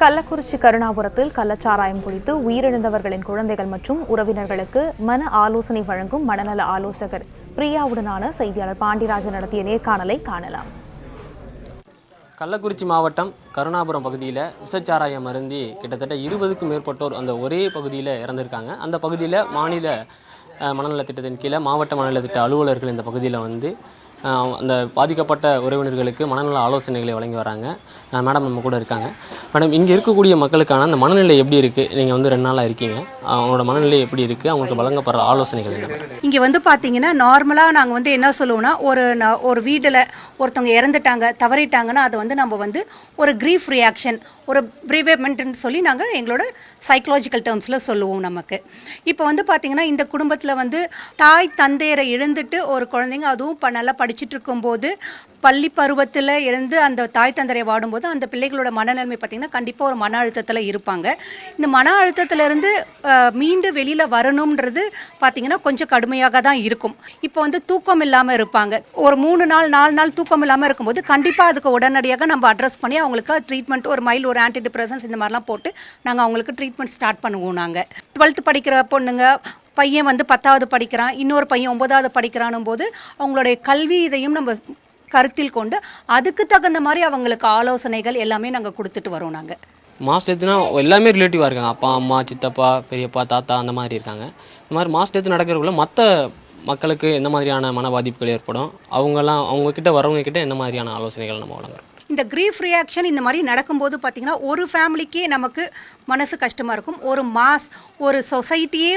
கள்ளக்குறிச்சி கருணாபுரத்தில் கள்ளச்சாராயம் குடித்து உயிரிழந்தவர்களின் குழந்தைகள் மற்றும் உறவினர்களுக்கு மன ஆலோசனை வழங்கும் மனநல ஆலோசகர் பிரியாவுடனான செய்தியாளர் பாண்டியராஜன் நடத்திய நேர்காணலை காணலாம். கள்ளக்குறிச்சி மாவட்டம் கருணாபுரம் பகுதியில் விஷச்சாராயம் அருந்தி கிட்டத்தட்ட 20க்கும் மேற்பட்டோர் அந்த ஒரே பகுதியில் இறந்திருக்காங்க. அந்த பகுதியில் மாநில மனநல திட்டத்தின் கீழே மாவட்ட மனநல திட்ட அலுவலர்கள் இந்த பகுதியில் வந்து அந்த பாதிக்கப்பட்ட உறவினர்களுக்கு மனநல ஆலோசனைகளை வழங்கி வராங்க. மேடம் நம்ம கூட இருக்காங்க. மேடம், இங்கே இருக்கக்கூடிய மக்களுக்கான அந்த மனநிலை எப்படி இருக்குது? நீங்கள் வந்து 2 நாளாக இருக்கீங்க, அவங்களோட மனநிலை எப்படி இருக்குது? அவங்களுக்கு வழங்கப்படுற ஆலோசனைகள் என்ன? இங்கே வந்து பார்த்தீங்கன்னா நார்மலாக நாங்கள் வந்து என்ன சொல்லுவோம்னா, ஒரு வீட்டில் ஒருத்தவங்க இறந்துட்டாங்க, தவறிட்டாங்கன்னா அதை வந்து நம்ம வந்து ஒரு கிரீஃப் ரியாக்ஷன், ஒரு ப்ரிவேமெண்ட்னு சொல்லி நாங்கள் எங்களோட சைக்கலாஜிக்கல் டேர்ம்ஸில் சொல்லுவோம். நமக்கு இப்போ வந்து பார்த்திங்கன்னா இந்த குடும்பத்தில் வந்து தாய் தந்தையரை இழந்துட்டு ஒரு குழந்தைங்க அதுவும் நல்லா படிச்சுட்டு இருக்கும்போது பள்ளி பருவத்தில் இழந்து அந்த தாய் தந்தையரை வாடும்போது அந்த பிள்ளைகளோட மனநிலைமை பார்த்திங்கன்னா கண்டிப்பாக ஒரு மன அழுத்தத்தில் இருப்பாங்க. இந்த மன அழுத்தத்திலேருந்து மீண்டு வெளியில் வரணுன்றது பார்த்திங்கன்னா கொஞ்சம் கடுமையாக தான் இருக்கும். இப்போ வந்து தூக்கம் இல்லாமல் இருப்பாங்க, ஒரு 3 நாள் 4 நாள் தூக்கம் இல்லாமல் இருக்கும்போது கண்டிப்பாக அதுக்கு உடனடியாக நம்ம அட்ரஸ் பண்ணி அவங்களுக்கு ட்ரீட்மெண்ட், ஒரு மைல், ஒரு ஆன்டி டிப்ரெசன்ஸ் இந்த மாதிரிலாம் போட்டு நாங்கள் அவங்களுக்கு ட்ரீட்மெண்ட் ஸ்டார்ட் பண்ணுவோம். நாங்கள் 12th படிக்கிற பொண்ணுங்க, பையன் வந்து 10வது படிக்கிறான், இன்னொரு பையன் 9வது படிக்கிறானும் போது அவங்களுடைய கல்வி இதையும் நம்ம கருத்தில் கொண்டு அதுக்கு தகுந்த மாதிரி அவங்களுக்கு ஆலோசனைகள் எல்லாமே நாங்கள் கொடுத்துட்டு வரோம். நாங்கள் மாஸ் டெத்துனா எல்லாமே ரிலேட்டிவாக இருக்காங்க. அப்பா, அம்மா, சித்தப்பா, பெரியப்பா, தாத்தா அந்த மாதிரி இருக்காங்க. இந்த மாதிரி மாஸ் டெத்து நடக்கிறவங்கள மற்ற மக்களுக்கு எந்த மாதிரியான மன பாதிப்புகள் ஏற்படும்? அவங்கக்கிட்ட வரவங்கக்கிட்ட என்ன மாதிரியான ஆலோசனைகள் நம்ம வழங்குறோம்? இந்த கிரீஃப் ரியாக்ஷன் இந்த மாதிரி நடக்கும்போது பார்த்திங்கன்னா ஒரு ஃபேமிலிக்கே நமக்கு மனசு கஷ்டமாக இருக்கும். ஒரு சொசைட்டியே,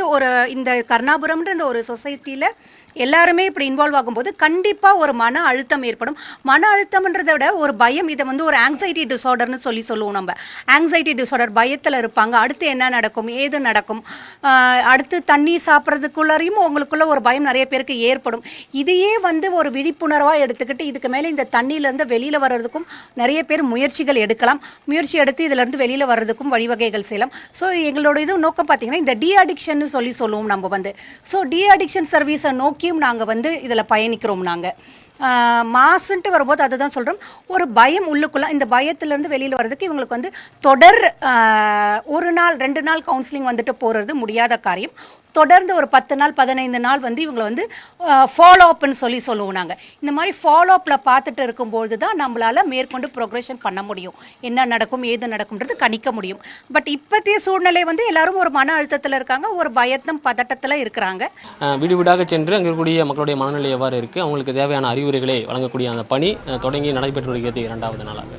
இந்த கருணாபுரம்ன்ற இந்த ஒரு சொசைட்டியில் எல்லாருமே இப்படி இன்வால்வ் ஆகும்போது கண்டிப்பாக ஒரு மன அழுத்தம் ஏற்படும். மன அழுத்தம்ன்றதை விட ஒரு பயம், இதை வந்து ஒரு ஆங்ஸைட்டி டிஸார்டர்னு சொல்லுவோம். நம்ம ஆங்ஸைட்டி டிஸார்டர், பயத்தில் இருப்பாங்க. அடுத்து என்ன நடக்கும், ஏது நடக்கும், அடுத்து தண்ணி சாப்பிட்றதுக்குள்ளரையும் உங்களுக்குள்ள ஒரு பயம் நிறைய பேருக்கு ஏற்படும். இதையே வந்து ஒரு விழிப்புணர்வாக எடுத்துக்கிட்டு இதுக்கு மேலே இந்த தண்ணியிலேருந்து வெளியில் வர்றதுக்கும் நிறைய பேர் முயற்சிகள் எடுக்கலாம். முயற்சி எடுத்து இதிலேருந்து வெளியில் வர்றதுக்கும் வழிவகைகள் செய்யலாம். ஸோ எங்களோட இது நோக்கம் பார்த்திங்கன்னா இந்த டி அடிக்ஷன்னு சொல்லுவோம். நம்ம வந்து டி அடிக்ஷன் சர்வீஸை நோக்கியும் நாங்கள் வந்து இதில் பயணிக்கிறோம். நாங்கள் மாசுன்ட்டு வரும்போது அதை தான் சொல்கிறோம், ஒரு பயம் உள்ளுக்குள்ள, இந்த பயத்திலேருந்து வெளியில் வர்றதுக்கு இவங்களுக்கு வந்து தொடர் 1 நாள் 2 நாள் கவுன்சிலிங் வந்துட்டு போகிறது முடியாத காரியம். தொடர்ந்து ஒரு 10 நாள் 15 நாள் வந்து இவங்களை வந்து ஃபாலோ அப்னு சொல்லுவோம். நாங்கள் இந்த மாதிரி ஃபாலோ அப்பில் பார்த்துட்டு இருக்கும்போது தான் நம்மளால் மேற்கொண்டு ப்ரோக்ரெஷன் பண்ண முடியும். என்ன நடக்கும், ஏது நடக்கும்ன்றது கணிக்க முடியும். பட் இப்போதைய சூழ்நிலை வந்து எல்லாரும் ஒரு மன அழுத்தத்தில் இருக்காங்க, ஒரு பயத்தம் பதட்டத்தில் இருக்கிறாங்க. வீடு வீடாக சென்று அங்கே இருக்கக்கூடிய மக்களுடைய மனநிலை எவ்வாறு இருக்குது, அவங்களுக்கு தேவையான அறிவுரைகளை வழங்கக்கூடிய அந்த பணி தொடங்கி நடைபெற்று வருகிறது 2வது நாளாக.